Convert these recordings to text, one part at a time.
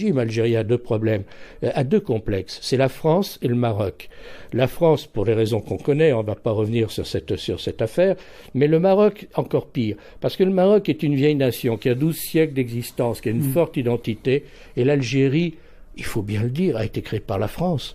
régime algérien a deux problèmes, a deux complexes. C'est la France et le Maroc. La France, pour les raisons qu'on connaît, on ne va pas revenir sur cette affaire, mais le Maroc, encore pire. Parce que le Maroc est une vieille nation qui a 12 siècles d'existence, qui a une forte identité, et l'Algérie, il faut bien le dire, a été créée par la France.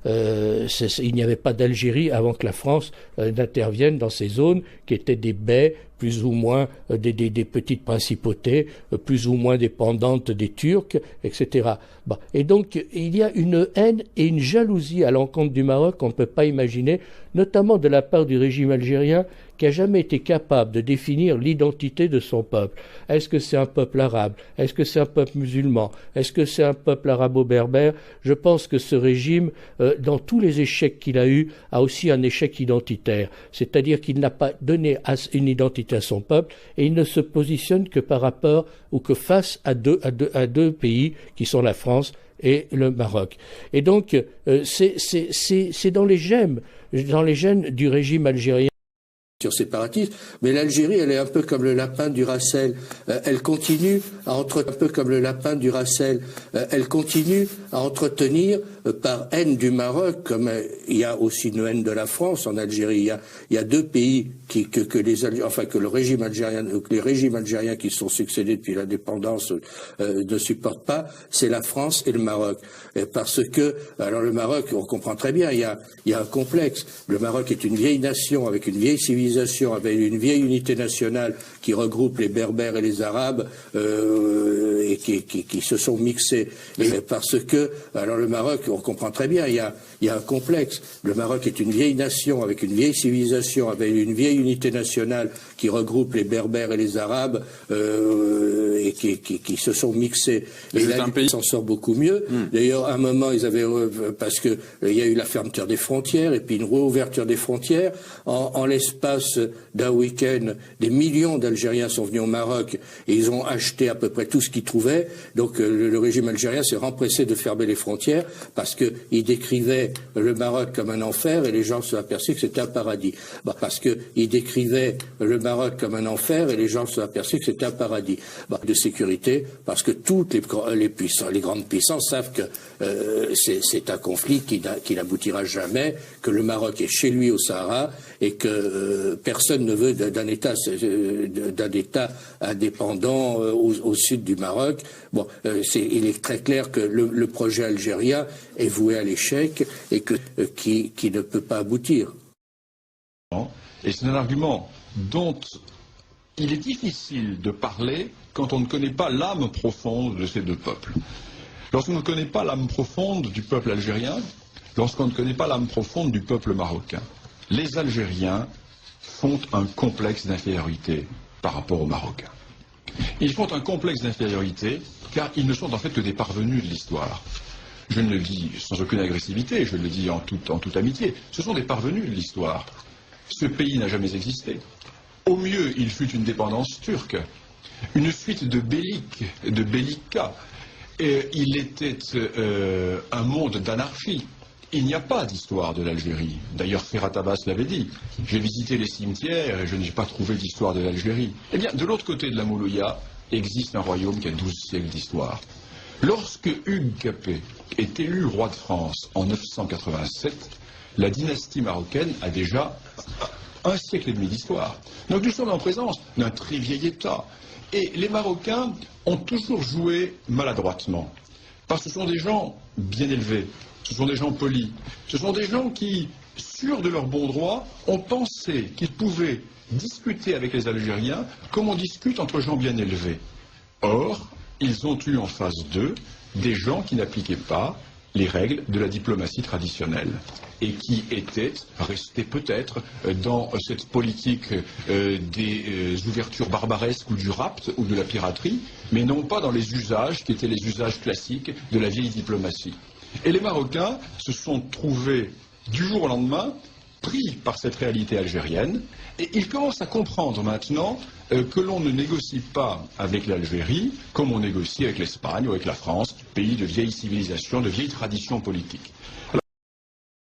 Il n'y avait pas d'Algérie avant que la France n'intervienne dans ces zones qui étaient des baies, plus ou moins des petites principautés, plus ou moins dépendantes des Turcs, etc. Bon. Et donc, il y a une haine et une jalousie à l'encontre du Maroc qu'on ne peut pas imaginer, notamment de la part du régime algérien, qui n'a jamais été capable de définir l'identité de son peuple. Est-ce que c'est un peuple arabe? Est-ce que c'est un peuple musulman? Est-ce que c'est un peuple arabo-berbère? Je pense que ce régime, dans tous les échecs qu'il a eus, a aussi un échec identitaire. C'est-à-dire qu'il n'a pas donné une identité à son peuple et il ne se positionne que par rapport ou que face à deux pays qui sont la France et le Maroc. Et donc, c'est dans les gènes du régime algérien. Séparatiste, mais l'Algérie, elle est un peu comme le lapin du Racel. Elle continue à entretenir par haine du Maroc, comme il y a aussi une haine de la France en Algérie. Il y a deux pays que le régime algérien, les régimes algériens qui se sont succédés depuis l'indépendance ne supportent pas, c'est la France et le Maroc. Parce que, alors le Maroc, on comprend très bien, il y a un complexe. Le Maroc est une vieille nation avec une vieille civilisation, avec une vieille unité nationale qui regroupe les Berbères et les Arabes et qui se sont mixés. Et parce que, alors le Maroc, on comprend très bien, il y a un complexe. Le Maroc est une vieille nation avec une vieille civilisation, avec une vieille unité nationale qui regroupe les Berbères et les Arabes et qui se sont mixés. Et là, il s'en sort beaucoup mieux. D'ailleurs, à un moment, ils avaient parce que il y a eu la fermeture des frontières et puis une réouverture des frontières. En l'espace d'un week-end, des millions d'Algériens sont venus au Maroc et ils ont acheté à peu près tout ce qu'ils trouvaient. Donc le régime algérien s'est empressé de fermer les frontières parce qu'il décrivait le Maroc comme un enfer et les gens se sont aperçus que c'était un paradis. Parce qu'il décrivait le Maroc comme un enfer et les gens se sont aperçus que c'était un paradis. De sécurité, parce que toutes les grandes puissances savent que c'est un conflit qui n'aboutira jamais, que le Maroc est chez lui au Sahara et que personne ne veut d'un État indépendant au sud du Maroc. Bon, il est très clair que le projet algérien est voué à l'échec et qui ne peut pas aboutir. Et c'est un argument dont il est difficile de parler quand on ne connaît pas l'âme profonde de ces deux peuples. Lorsqu'on ne connaît pas l'âme profonde du peuple algérien, lorsqu'on ne connaît pas l'âme profonde du peuple marocain, les Algériens font un complexe d'infériorité par rapport aux Marocains. Ils font un complexe d'infériorité car ils ne sont en fait que des parvenus de l'histoire. Je ne le dis sans aucune agressivité, je le dis en toute amitié. Ce sont des parvenus de l'histoire. Ce pays n'a jamais existé. Au mieux, il fut une dépendance turque, une suite de bellicats. Il était un monde d'anarchie. Il n'y a pas d'histoire de l'Algérie. D'ailleurs, Ferhat Abbas l'avait dit. J'ai visité les cimetières et je n'ai pas trouvé d'histoire de l'Algérie. Eh bien, de l'autre côté de la Moulouya, existe un royaume qui a 12 siècles d'histoire. Lorsque Hugues Capet est élu roi de France en 987, la dynastie marocaine a déjà un siècle et demi d'histoire. Donc nous sommes en présence d'un très vieil État. Et les Marocains ont toujours joué maladroitement. Parce que ce sont des gens bien élevés, ce sont des gens polis, ce sont des gens qui, sûrs de leur bon droit, ont pensé qu'ils pouvaient discuter avec les Algériens comme on discute entre gens bien élevés. Or, ils ont eu en face d'eux des gens qui n'appliquaient pas les règles de la diplomatie traditionnelle et qui étaient restés peut-être dans cette politique des ouvertures barbaresques ou du rapt ou de la piraterie, mais non pas dans les usages qui étaient les usages classiques de la vieille diplomatie. Et les Marocains se sont trouvés du jour au lendemain pris par cette réalité algérienne et ils commencent à comprendre maintenant que l'on ne négocie pas avec l'Algérie comme on négocie avec l'Espagne ou avec la France, pays de vieille civilisation, de vieille tradition politique.